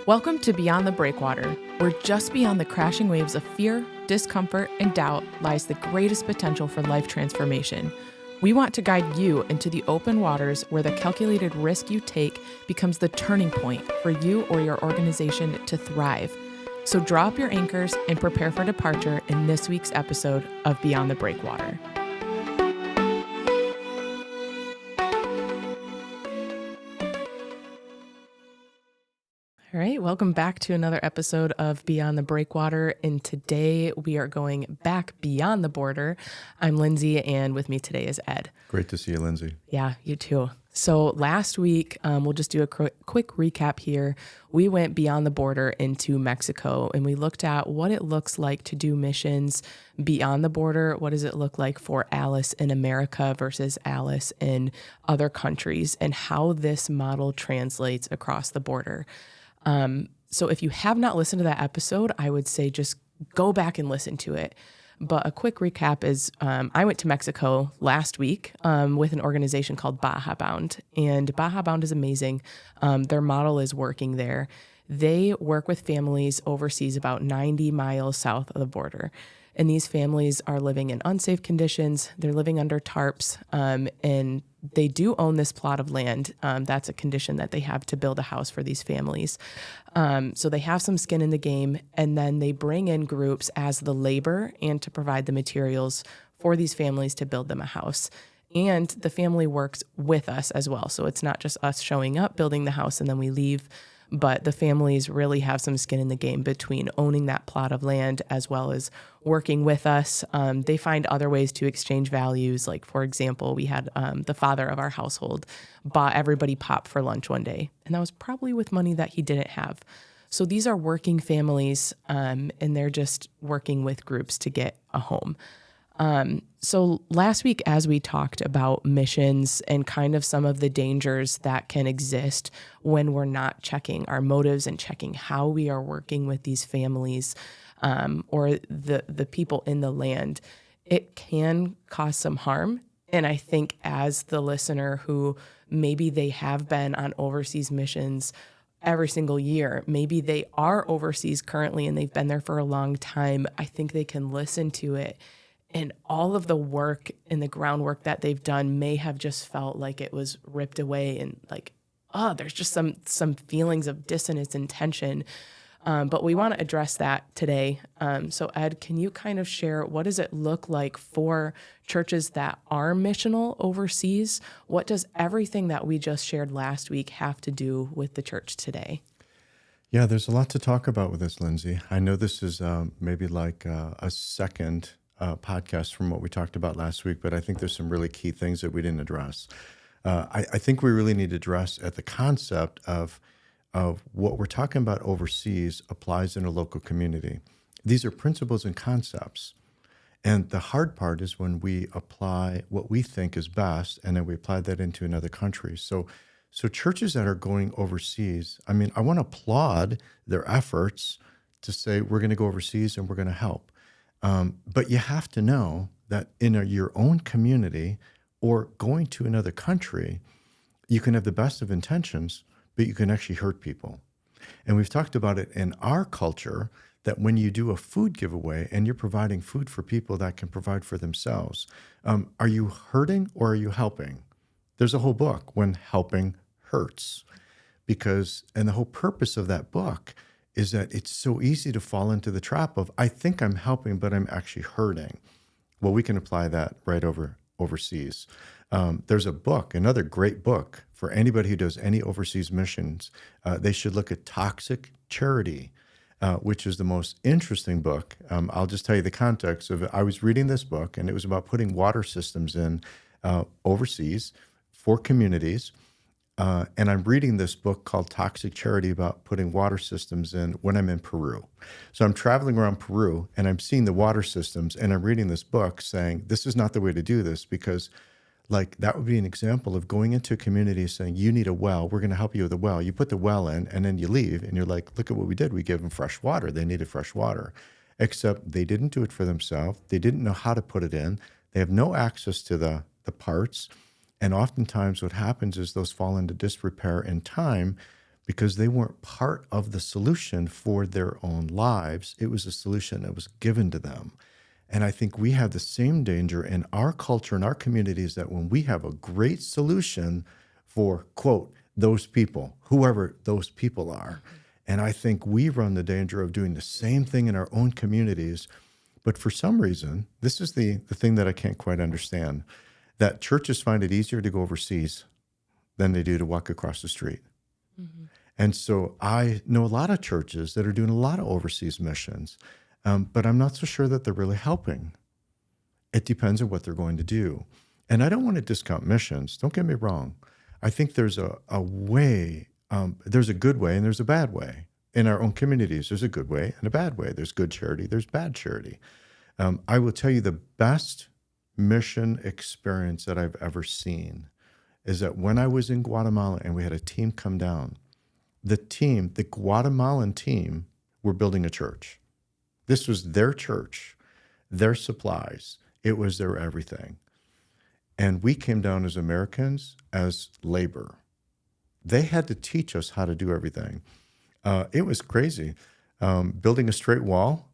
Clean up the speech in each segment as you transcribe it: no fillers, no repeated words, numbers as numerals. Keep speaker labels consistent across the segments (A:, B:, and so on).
A: Welcome to Beyond the Breakwater, where just beyond the crashing waves of fear, discomfort, and doubt lies the greatest potential for life transformation. We want to guide you into the open waters where the calculated risk you take becomes the turning point for you or your organization to thrive. So draw up your anchors and prepare for departure in this week's episode of Beyond the Breakwater. All right, welcome back to another episode of Beyond the Breakwater. And today we are going back beyond the border. I'm Lyndsay, and with me today is Ed.
B: Great to see you, Lyndsay.
A: Yeah, you too. So last week, we'll just do a quick recap here. We went beyond the border into Mexico, and we looked at what it looks like to do missions beyond the border. What does it look like for Alice in America versus Alice in other countries, and how this model translates across the border. So if you have not listened to that episode, I would say just go back and listen to it. But a quick recap is I went to Mexico last week with an organization called Baja Bound. And Baja Bound is amazing. Their model is working there. They work with families overseas about 90 miles south of the border. And these families are living in unsafe conditions. They're living under tarps, and they do own this plot of land. That's a condition that they have to build a house for these families. So they have some skin in the game, and then they bring in groups as the labor and to provide the materials for these families to build them a house. And the family works with us as well. So it's not just us showing up, building the house, and then we leave. But the families really have some skin in the game between owning that plot of land as well as working with us. They find other ways to exchange values. Like, for example, we had the father of our household bought everybody pop for lunch one day. And that was probably with money that he didn't have. So these are working families, and they're just working with groups to get a home. So last week, as we talked about missions and kind of some of the dangers that can exist when we're not checking our motives and checking how we are working with these families, or the people in the land, it can cause some harm. And I think as the listener who maybe they have been on overseas missions every single year, maybe they are overseas currently and they've been there for a long time, I think they can listen to it. And all of the work and the groundwork that they've done may have just felt like it was ripped away, and like, there's just some feelings of dissonance and tension. But we want to address that today. So Ed, can you kind of share, what does it look like for churches that are missional overseas? What does everything that we just shared last week have to do with the church today?
B: Yeah, there's a lot to talk about with this, Lyndsay. I know this is maybe like a second podcast from what we talked about last week, but I think there's some really key things that we didn't address. I think we really need to address at the concept of what we're talking about overseas applies in a local community. These are principles and concepts. And the hard part is when we apply what we think is best, and then we apply that into another country. So churches that are going overseas, I mean, I want to applaud their efforts to say, we're going to go overseas and we're going to help. But you have to know that in your own community or going to another country, you can have the best of intentions, but you can actually hurt people. And we've talked about it in our culture that when you do a food giveaway and you're providing food for people that can provide for themselves, are you hurting or are you helping? There's a whole book, When Helping Hurts, and the whole purpose of that book is that it's so easy to fall into the trap of, I think I'm helping, but I'm actually hurting. Well, we can apply that right overseas. There's a book, another great book for anybody who does any overseas missions. They should look at Toxic Charity, which is the most interesting book. I'll just tell you the context of it. I was reading this book, and it was about putting water systems in overseas for communities. And I'm reading this book called Toxic Charity about putting water systems in when I'm in Peru. So I'm traveling around Peru and I'm seeing the water systems, and I'm reading this book saying, this is not the way to do this, because like that would be an example of going into a community saying, you need a well, we're going to help you with a well. You put the well in and then you leave and you're like, look at what we did. We gave them fresh water. They needed fresh water, except they didn't do it for themselves. They didn't know how to put it in. They have no access to the parts. And oftentimes what happens is those fall into disrepair in time because they weren't part of the solution for their own lives. It was a solution that was given to them. And I think we have the same danger in our culture and our communities that when we have a great solution for, quote, those people, whoever those people are. And I think we run the danger of doing the same thing in our own communities. But for some reason, this is the thing that I can't quite understand, that churches find it easier to go overseas than they do to walk across the street. Mm-hmm. And so I know a lot of churches that are doing a lot of overseas missions. But I'm not so sure that they're really helping. It depends on what they're going to do. And I don't want to discount missions. Don't get me wrong. I think there's a way, there's a good way and there's a bad way. In our own communities, there's a good way and a bad way. There's good charity, there's bad charity. I will tell you the best mission experience that I've ever seen is that when I was in Guatemala and we had a team come down, the Guatemalan team, were building a church. This was their church, their supplies. It was their everything. And we came down as Americans as labor. They had to teach us how to do everything. It was crazy. Building a straight wall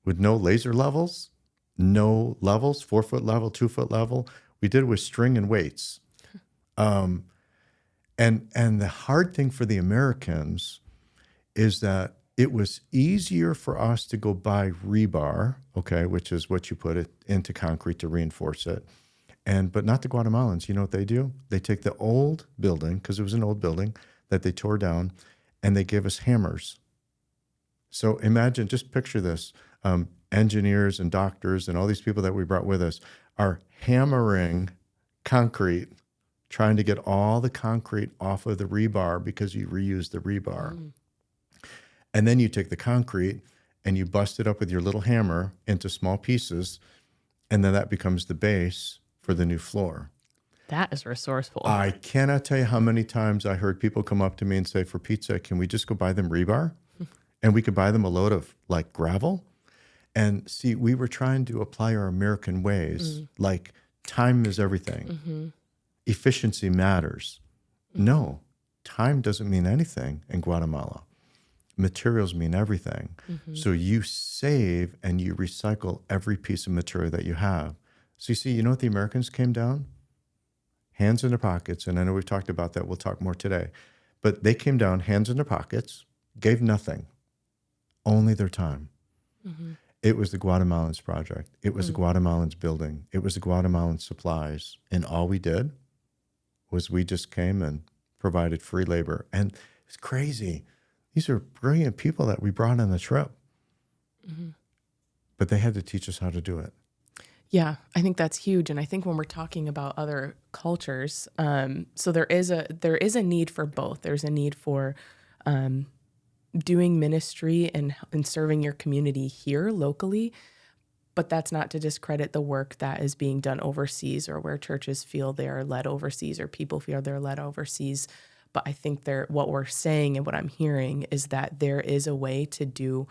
B: with no laser levels, no levels, 4-foot level, 2-foot level. We did it with string and weights. And the hard thing for the Americans is that it was easier for us to go buy rebar, okay, which is what you put it into concrete to reinforce it. But not the Guatemalans. You know what they do? They take the old building, because it was an old building that they tore down, and they gave us hammers. So imagine, just picture this. Engineers and doctors and all these people that we brought with us are hammering concrete, trying to get all the concrete off of the rebar because you reuse the rebar. Mm. And then you take the concrete and you bust it up with your little hammer into small pieces, and then that becomes the base for the new floor.
A: That is resourceful.
B: I cannot tell you how many times I heard people come up to me and say, for pizza, can we just go buy them rebar? And we could buy them a load of like gravel. And see, we were trying to apply our American ways, like time is everything. Mm-hmm. Efficiency matters. Mm-hmm. No, time doesn't mean anything in Guatemala. Materials mean everything. Mm-hmm. So you save and you recycle every piece of material that you have. So you see, you know what the Americans came down? Hands in their pockets. And I know we've talked about that. We'll talk more today. But they came down, hands in their pockets, gave nothing, only their time. Mm-hmm. It was the Guatemalans' project. It was the Guatemalans' building. It was the Guatemalan supplies. And all we did was we just came and provided free labor. And it's crazy. These are brilliant people that we brought on the trip. Mm-hmm. But they had to teach us how to do it.
A: Yeah, I think that's huge. And I think when we're talking about other cultures, so there is a need for both. There's a need for doing ministry and serving your community here locally, but that's not to discredit the work that is being done overseas, or where churches feel they are led overseas or people feel they're led overseas. But I think what we're saying and what I'm hearing is that there is a way to do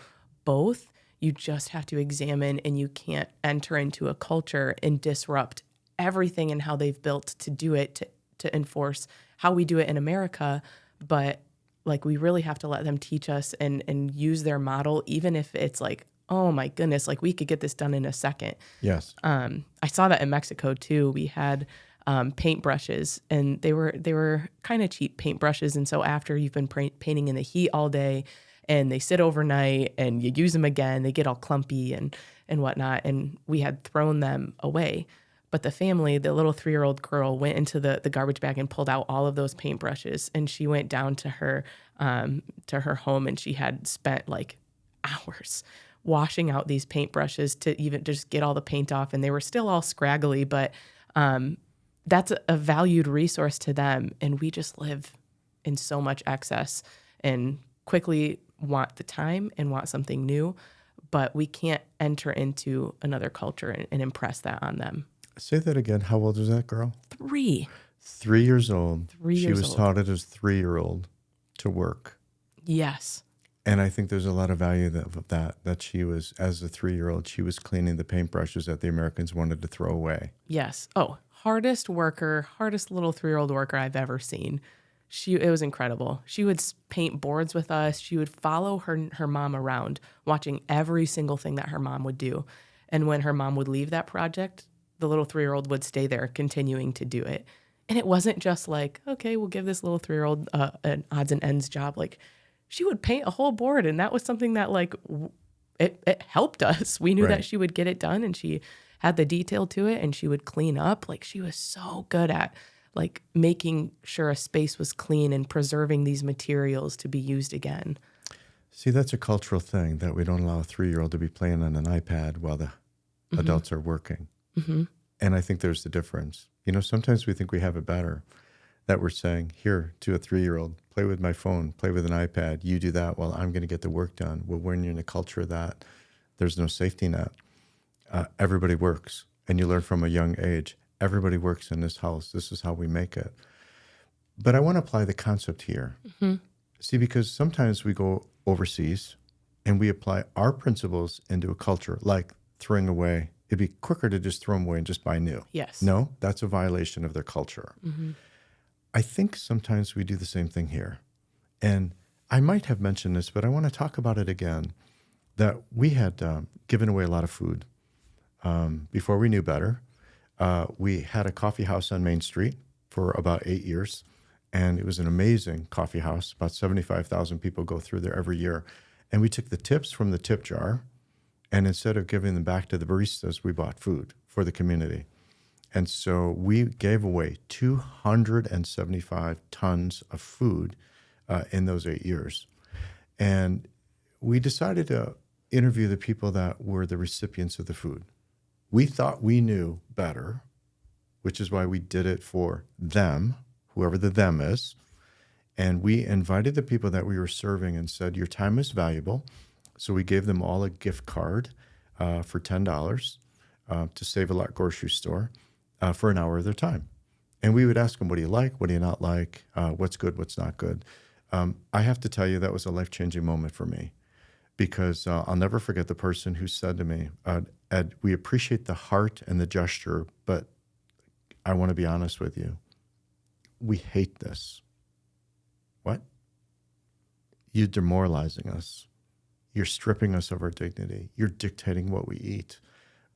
A: both. You just have to examine, and you can't enter into a culture and disrupt everything and how they've built to do it, to enforce how we do it in America. But like, we really have to let them teach us and use their model, even if it's like, oh my goodness, like we could get this done in a second.
B: Yes.
A: I saw that in Mexico too. We had paintbrushes, and they were kind of cheap paintbrushes. And so after you've been painting in the heat all day, and they sit overnight and you use them again, they get all clumpy and whatnot. And we had thrown them away. But the family, the little 3-year-old girl, went into the garbage bag and pulled out all of those paintbrushes. And she went down to her home, and she had spent like hours washing out these paintbrushes to even just get all the paint off. And they were still all scraggly, but that's a valued resource to them. And we just live in so much excess and quickly want the time and want something new, but we can't enter into another culture and impress that on them.
B: Say that again. How old was that girl?
A: 3.
B: 3 years old.
A: 3 years
B: old. She was taught it as 3-year-old to work.
A: Yes.
B: And I think there's a lot of value of that she was, as a 3-year-old, she was cleaning the paintbrushes that the Americans wanted to throw away.
A: Yes. Oh, hardest little 3-year-old worker I've ever seen. It was incredible. She would paint boards with us. She would follow her mom around, watching every single thing that her mom would do. And when her mom would leave that project, the little 3-year-old would stay there, continuing to do it. And it wasn't just like, okay, we'll give this little 3-year-old an odds and ends job. Like, she would paint a whole board, and that was something that like it helped us. We knew
B: Right.
A: that she would get it done, and she had the detail to it, and she would clean up. Like, she was so good at like making sure a space was clean and preserving these materials to be used again.
B: See, that's a cultural thing that we don't allow a 3-year-old to be playing on an iPad while the adults are working. And I think there's the difference. You know, sometimes we think we have it better, that we're saying, here, to a 3-year-old, play with my phone, play with an iPad, you do that while I'm going to get the work done. Well, when you're in a culture that there's no safety net, everybody works, and you learn from a young age, everybody works in this house. This is how we make it. But I want to apply the concept here. See, because sometimes we go overseas and we apply our principles into a culture, like throwing away. It'd be quicker to just throw them away and just buy new.
A: Yes.
B: No, that's a violation of their culture. I think sometimes we do the same thing here. And I might have mentioned this, but I want to talk about it again, that we had given away a lot of food before we knew better. We had a coffee house on Main Street for about 8 years, and it was an amazing coffee house. About 75,000 people go through there every year. And we took the tips from the tip jar, and instead of giving them back to the baristas, we bought food for the community. And so we gave away 275 tons of food in those 8 years. And we decided to interview the people that were the recipients of the food. We thought we knew better, which is why we did it for them, whoever the them is. And we invited the people that we were serving and said, your time is valuable. So we gave them all a gift card for $10 to Save a Lot grocery store for an hour of their time. And we would ask them, what do you like? What do you not like? What's good? What's not good? I have to tell you, that was a life-changing moment for me, because I'll never forget the person who said to me, Ed, we appreciate the heart and the gesture, but I want to be honest with you. We hate this. What? You're demoralizing us. You're stripping us of our dignity. You're dictating what we eat.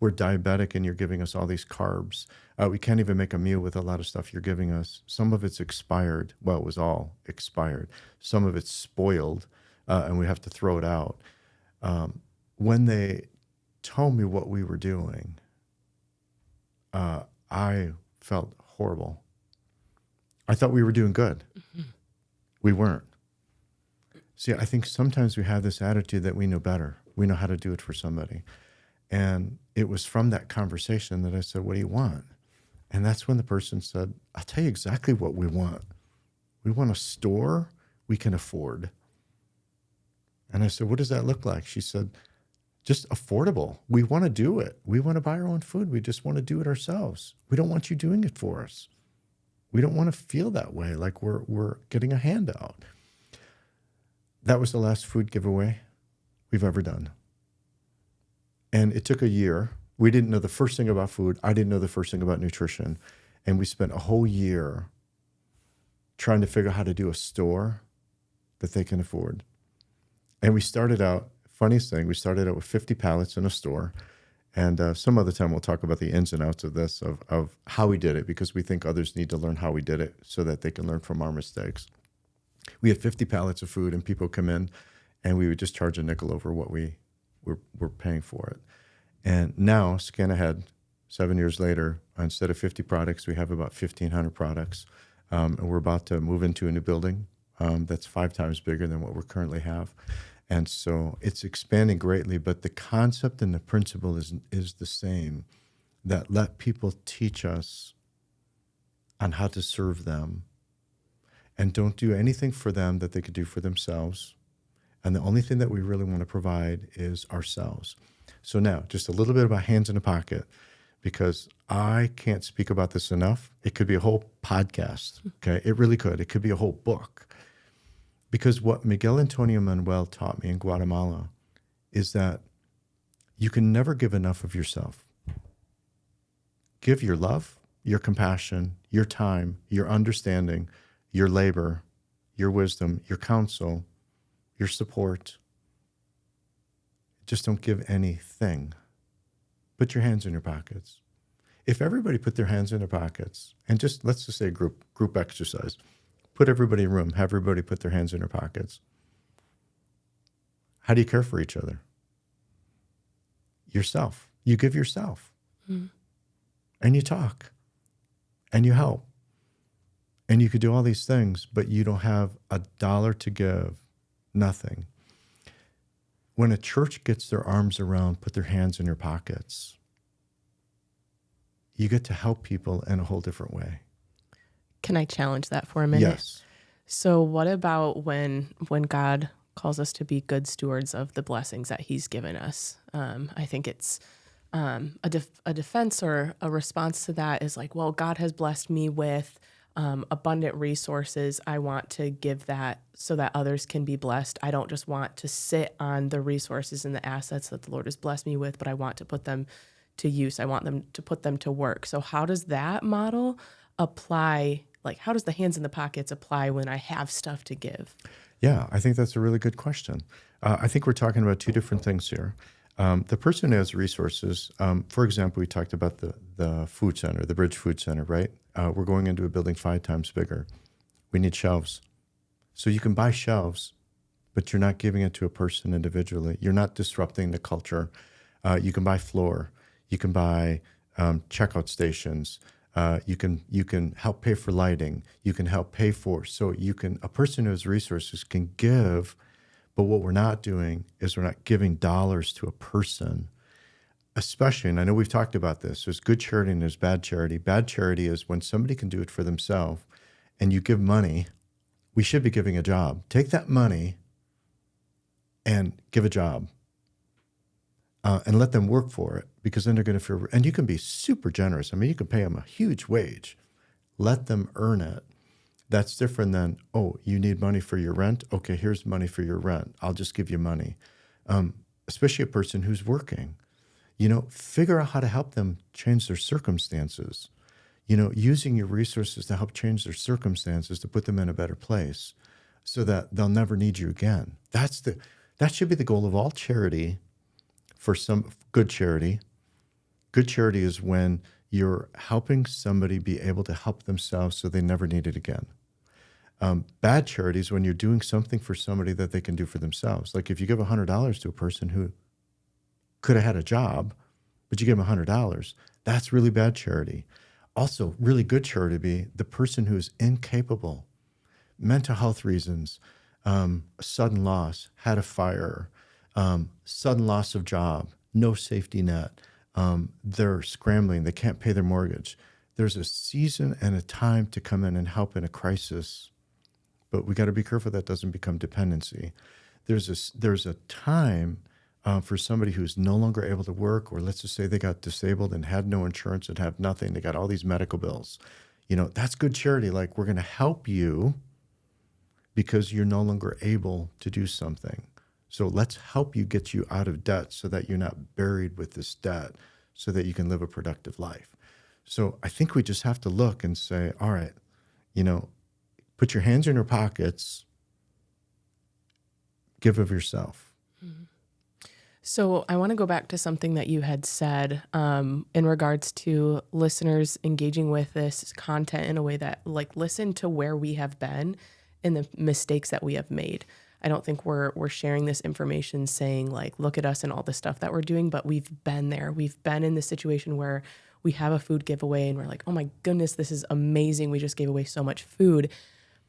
B: We're diabetic and you're giving us all these carbs. We can't even make a meal with a lot of stuff you're giving us. Some of it's expired. Well, it was all expired. Some of it's spoiled, and we have to throw it out. When they told me what we were doing, I felt horrible. I thought we were doing good. We weren't. See, I think sometimes we have this attitude that we know better. We know how to do it for somebody. And it was from that conversation that I said, what do you want? And that's when the person said, I'll tell you exactly what we want. We want a store we can afford. And I said, what does that look like? She said, just affordable. We want to do it. We want to buy our own food. We just want to do it ourselves. We don't want you doing it for us. We don't want to feel that way, like we're getting a handout. That was the last food giveaway we've ever done. And it took a year. We didn't know the first thing about food. I didn't know the first thing about nutrition. And we spent a whole year trying to figure out how to do a store that they can afford. And we started out, funniest thing, we started out with 50 pallets in a store. And some other time we'll talk about the ins and outs of this, of how we did it, because we think others need to learn how we did it so that they can learn from our mistakes. We had 50 pallets of food, and people come in, and we would just charge a nickel over what we're paying for it. And now, scan ahead, 7 years later, instead of 50 products, we have about 1,500 products. And we're about to move into a new building that's 5 times bigger than what we currently have. And so it's expanding greatly, but the concept and the principle is the same, that let people teach us on how to serve them, and don't do anything for them that they could do for themselves. And the only thing that we really want to provide is ourselves. So now, just a little bit about hands in a pocket, because I can't speak about this enough. It could be a whole podcast, okay? It really could. It could be a whole book. Because what Miguel Antonio Manuel taught me in Guatemala is that you can never give enough of yourself. Give your love, your compassion, your time, your understanding, your labor, your wisdom, your counsel, your support. Just don't give anything. Put your hands in your pockets. If everybody put their hands in their pockets and let's just say group exercise, put everybody in a room, have everybody put their hands in their pockets. How do you care for each other? Yourself. You give yourself. And you talk and you help. And you could do all these things, but you don't have $1 to give, nothing. When a church gets their arms around, put their hands in their pockets, you get to help people in a whole different way.
A: Can I challenge that for a minute?
B: Yes.
A: So what about when God calls us to be good stewards of the blessings that he's given us? I think it's a defense or a response to that is like, well, God has blessed me with abundant resources. I want to give that so that others can be blessed. I don't just want to sit on the resources and the assets that the Lord has blessed me with, but I want to put them to use. I want them to put them to work. So how does that model apply? Like, how does the hands in the pockets apply when I have stuff to give?
B: Yeah, I think that's a really good question. I think we're talking about two different things here. The person who has resources, for example, we talked about the food center, the Bridge Food Center, right? We're going into a building 5 times bigger. We need shelves. So you can buy shelves, but you're not giving it to a person individually. You're not disrupting the culture. You can buy floor. You can buy checkout stations. You can help pay for lighting. You can help pay for, a person who has resources can give, but what we're not doing is we're not giving dollars to a person, especially, and I know we've talked about this, there's good charity and there's bad charity. Bad charity is when somebody can do it for themselves and you give money. We should be giving a job. Take that money and give a job. And let them work for it, because then they're going to feel, and you can be super generous. I mean, you can pay them a huge wage. Let them earn it. That's different than, oh, you need money for your rent? Okay, here's money for your rent. I'll just give you money. Especially a person who's working. Figure out how to help them change their circumstances. Using your resources to help change their circumstances to put them in a better place so that they'll never need you again. That should be the goal of all charity. For some good charity is when you're helping somebody be able to help themselves so they never need it again. Bad charity is when you're doing something for somebody that they can do for themselves. Like if you give $100 to a person who could have had a job, but you give them $100, that's really bad charity. Also, really good charity would be the person who is incapable, mental health reasons, sudden loss, had a fire, sudden loss of job, no safety net. They're scrambling. They can't pay their mortgage. There's a season and a time to come in and help in a crisis, but we got to be careful that doesn't become dependency. There's a time for somebody who's no longer able to work, or let's just say they got disabled and had no insurance and have nothing. They got all these medical bills. That's good charity. Like, we're going to help you because you're no longer able to do something. So let's help you get you out of debt so that you're not buried with this debt so that you can live a productive life. So I think we just have to look and say, all right, put your hands in your pockets, give of yourself.
A: Mm-hmm. So I want to go back to something that you had said in regards to listeners engaging with this content in a way that, like, listen to where we have been and the mistakes that we have made. I don't think we're sharing this information saying, like, look at us and all the stuff that we're doing, but we've been there. We've been in the situation where we have a food giveaway and we're like, oh my goodness, this is amazing. We just gave away so much food,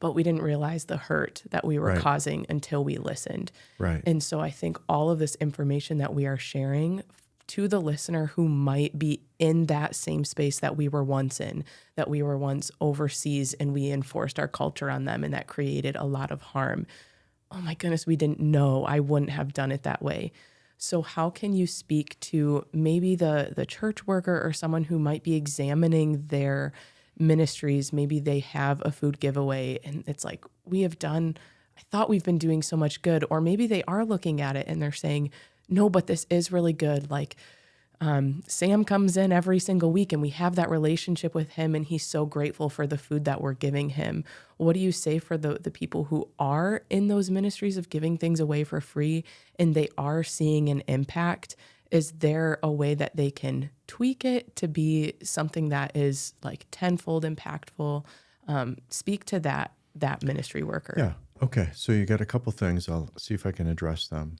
A: but we didn't realize the hurt that we were causing until we listened.
B: Right.
A: And so I think all of this information that we are sharing to the listener who might be in that same space that we were once in, that we were once overseas and we enforced our culture on them and that created a lot of harm. Oh my goodness, we didn't know. I wouldn't have done it that way. So how can you speak to maybe the church worker or someone who might be examining their ministries? Maybe they have a food giveaway and it's like, I thought we've been doing so much good. Or maybe they are looking at it and they're saying, no, but this is really good. Like, Sam comes in every single week and we have that relationship with him and he's so grateful for the food that we're giving him. What do you say for the people who are in those ministries of giving things away for free and they are seeing an impact? Is there a way that they can tweak it to be something that is like tenfold impactful? Speak to that ministry worker.
B: Yeah. Okay. So you got a couple things. I'll see if I can address them.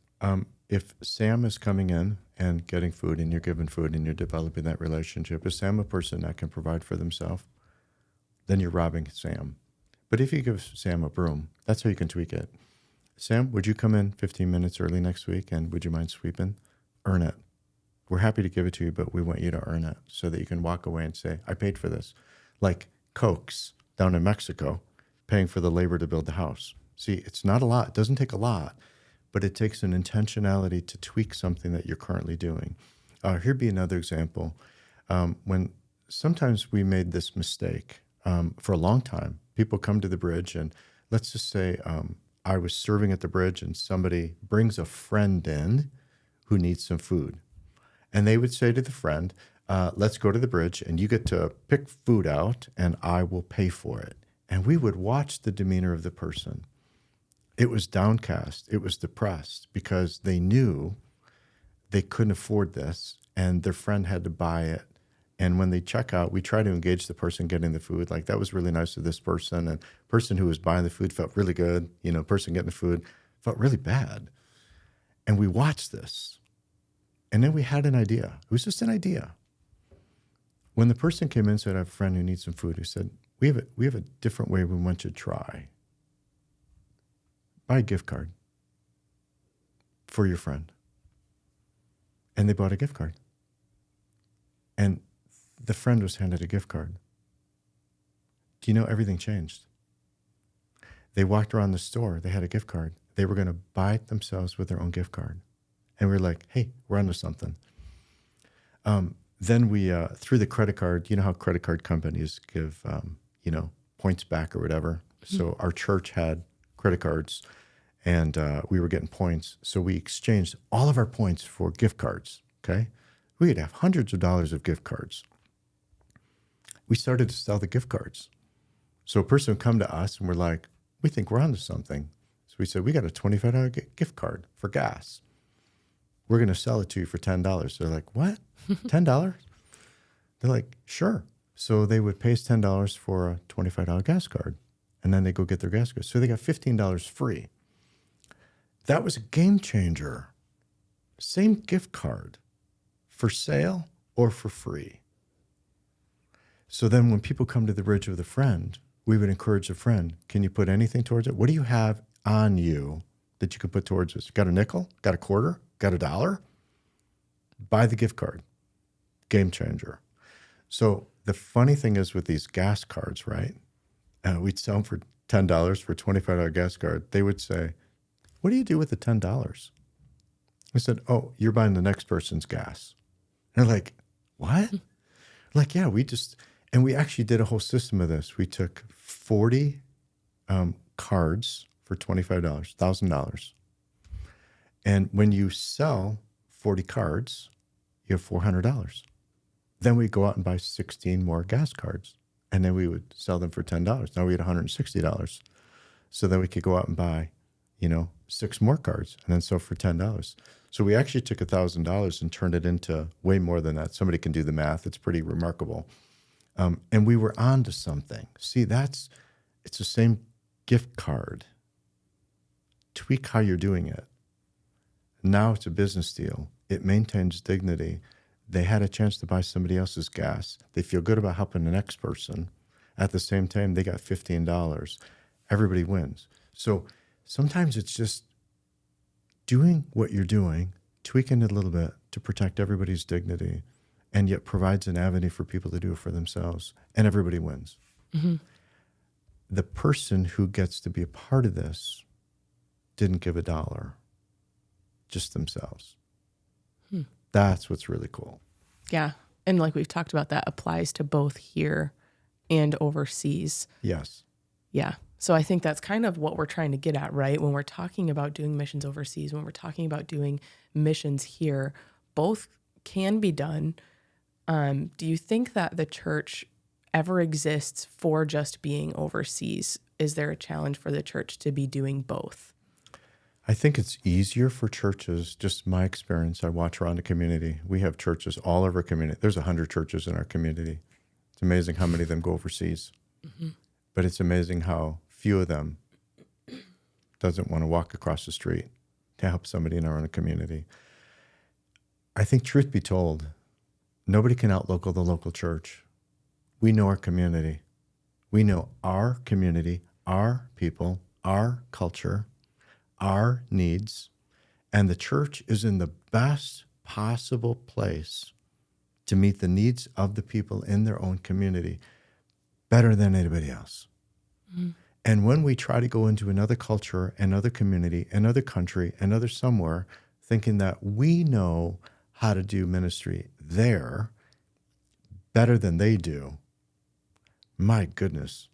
B: If Sam is coming in and getting food and you're giving food and you're developing that relationship, is Sam a person that can provide for themselves? Then you're robbing Sam. But if you give Sam a broom, that's how you can tweak it. Sam, would you come in 15 minutes early next week and would you mind sweeping? Earn it. We're happy to give it to you, but we want you to earn it so that you can walk away and say, I paid for this. Like Cokes down in Mexico, paying for the labor to build the house. See, it's not a lot. It doesn't take a lot, but it takes an intentionality to tweak something that you're currently doing. Here'd be another example. When sometimes we made this mistake for a long time, people come to the bridge and let's just say I was serving at the bridge and somebody brings a friend in who needs some food. And they would say to the friend, let's go to the bridge and you get to pick food out and I will pay for it. And we would watch the demeanor of the person. It was downcast. It was depressed because they knew they couldn't afford this and their friend had to buy it. And when they check out, we try to engage the person getting the food. Like, that was really nice of this person. And person who was buying the food felt really good. You know, person getting the food felt really bad. And we watched this. And then we had an idea. It was just an idea. When the person came in and said, I have a friend who needs some food, we said, we have a different way we want you to try. Buy a gift card for your friend. And they bought a gift card. And the friend was handed a gift card. Do you know everything changed? They walked around the store. They had a gift card. They were going to buy it themselves with their own gift card. And we were like, hey, we're onto something. Then we, through the credit card, you know how credit card companies give, points back or whatever. Mm-hmm. So our church had credit cards and we were getting points. So we exchanged all of our points for gift cards, okay? We could have hundreds of dollars of gift cards. We started to sell the gift cards. So a person would come to us and we're like, we think we're onto something. So we said, we got a $25 gift card for gas. We're going to sell it to you for $10. They're like, what? $10? They're like, sure. So they would pay us $10 for a $25 gas card. And then they go get their gas card. So they got $15 free. That was a game changer. Same gift card for sale or for free. So then when people come to the bridge with a friend, we would encourage the friend, can you put anything towards it? What do you have on you that you could put towards this? Got a nickel? Got a quarter? Got a dollar? Buy the gift card. Game changer. So the funny thing is with these gas cards, right? We'd sell them for $10 for a $25 gas card. They would say, what do you do with the $10? I said, oh, you're buying the next person's gas. And they're like, what? Like, yeah, we actually did a whole system of this. We took 40 cards for $25, $1,000. And when you sell 40 cards, you have $400. Then we go out and buy 16 more gas cards. And then we would sell them for $10. Now we had $160. So then we could go out and buy, 6 more cards and then sell for $10. So we actually took $1,000 and turned it into way more than that. Somebody can do the math. It's pretty remarkable. And we were on to something. See, it's the same gift card. Tweak how you're doing it. Now it's a business deal. It maintains dignity. They had a chance to buy somebody else's gas. They feel good about helping the next person. At the same time, they got $15. Everybody wins. So sometimes it's just doing what you're doing, tweaking it a little bit to protect everybody's dignity, and yet provides an avenue for people to do it for themselves, and everybody wins. Mm-hmm. The person who gets to be a part of this didn't give $1, just themselves. That's what's really cool.
A: Yeah. And like we've talked about, that applies to both here and overseas.
B: Yes.
A: Yeah. So I think that's kind of what we're trying to get at, right? When we're talking about doing missions overseas, when we're talking about doing missions here, both can be done, do you think that the church ever exists for just being overseas? Is there a challenge for the church to be doing both?
B: I think it's easier for churches, just my experience. I watch around the community. We have churches all over our community. There's 100 churches in our community. It's amazing how many of them go overseas. Mm-hmm. But it's amazing how few of them doesn't want to walk across the street to help somebody in our own community. I think, truth be told, nobody can outlocal the local church. We know our community. We know our community, our people, our culture, our needs, and the church is in the best possible place to meet the needs of the people in their own community better than anybody else. Mm-hmm. And when we try to go into another culture, another community, another country, another somewhere, thinking that we know how to do ministry there better than they do, my goodness,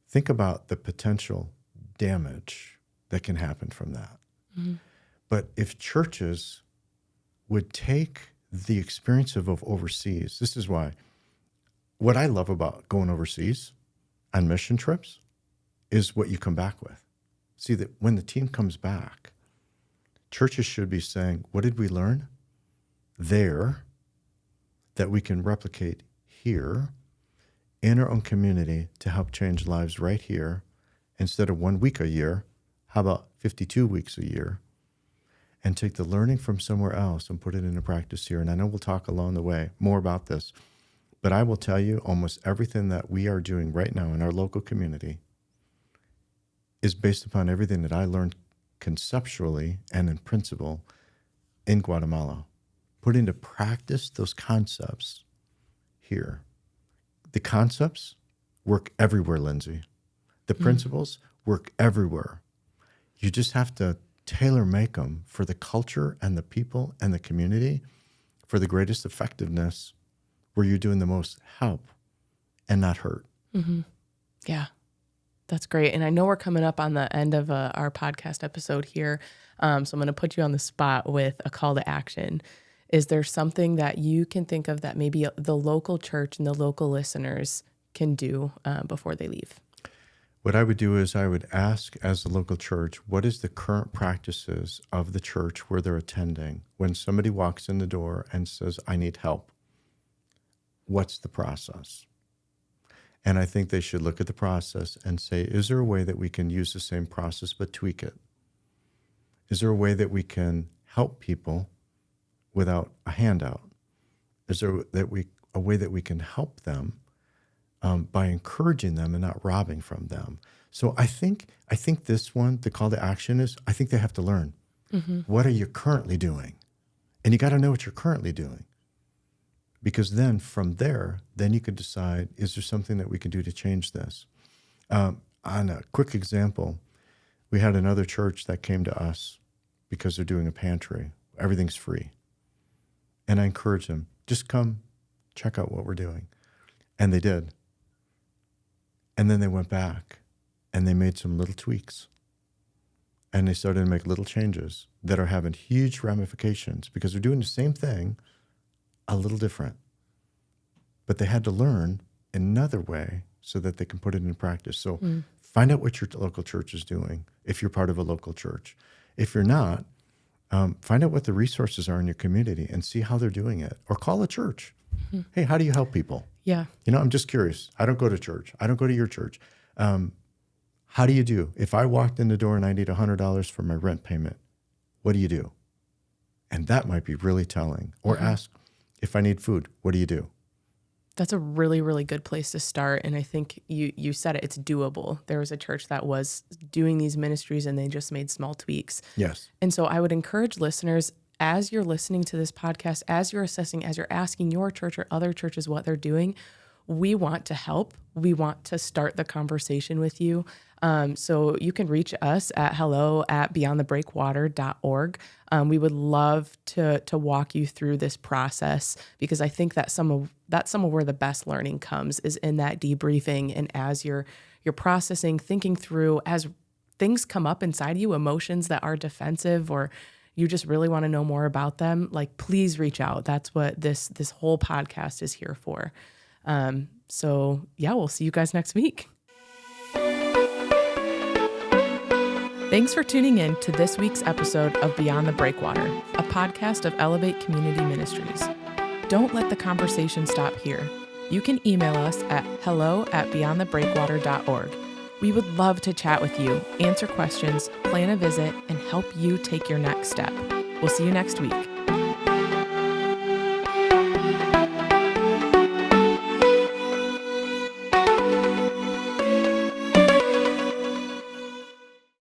B: think about the potential damage that can happen from that. Mm-hmm. But if churches would take the experience of overseas, this is why, what I love about going overseas on mission trips is what you come back with. See, that when the team comes back, churches should be saying, what did we learn there that we can replicate here in our own community to help change lives right here? Instead of 1 week a year, how about 52 weeks a year? And take the learning from somewhere else and put it into practice here. And I know we'll talk along the way more about this, but I will tell you almost everything that we are doing right now in our local community is based upon everything that I learned conceptually and in principle in Guatemala. Put into practice those concepts here. The concepts work everywhere, Lyndsay. The principles work everywhere. You just have to tailor make them for the culture and the people and the community for the greatest effectiveness where you're doing the most help and not hurt.
A: Mm-hmm. Yeah, that's great. And I know we're coming up on the end of our podcast episode here. So I'm going to put you on the spot with a call to action. Is there something that you can think of that maybe the local church and the local listeners can do before they leave?
B: What I would do is I would ask, as the local church, what is the current practices of the church where they're attending? When somebody walks in the door and says, I need help, what's the process? And I think they should look at the process and say, is there a way that we can use the same process but tweak it? Is there a way that we can help people without a handout? Is there a way that we can help them by encouraging them and not robbing from them? So I think this one, the call to action is, I think they have to learn. Mm-hmm. What are you currently doing? And you got to know what you're currently doing. Because then from there, then you could decide, is there something that we can do to change this? On a quick example, we had another church that came to us because they're doing a pantry. Everything's free. And I encouraged them, just come check out what we're doing. And they did. And then they went back and they made some little tweaks. And they started to make little changes that are having huge ramifications because they're doing the same thing a little different. But they had to learn another way so that they can put it in practice. So find out what your local church is doing if you're part of a local church. If you're not, find out what the resources are in your community and see how they're doing it. Or call a church. Mm-hmm. Hey, how do you help people?
A: Yeah.
B: I'm just curious. I don't go to church. I don't go to your church. How do you do? If I walked in the door and I need $100 for my rent payment, what do you do? And that might be really telling. Or ask, if I need food, what do you do?
A: That's a really, really good place to start. And I think you said it, it's doable. There was a church that was doing these ministries and they just made small tweaks.
B: Yes.
A: And so I would encourage listeners, as you're listening to this podcast, as you're assessing, as you're asking your church or other churches what they're doing, we want to help. We want to start the conversation with you. So you can reach us at hello@beyondthebreakwater.org. We would love to walk you through this process because I think that some of where the best learning comes is in that debriefing and as you're processing, thinking through as things come up inside you, emotions that are defensive or you just really want to know more about them, like please reach out. That's what this whole podcast is here for. So yeah, we'll see you guys next week. Thanks for tuning in to this week's episode of Beyond the Breakwater, a podcast of Elevate Community Ministries. Don't let the conversation stop here. You can email us at hello@beyondthebreakwater.org. We would love to chat with you, answer questions, plan a visit, and help you take your next step. We'll see you next week.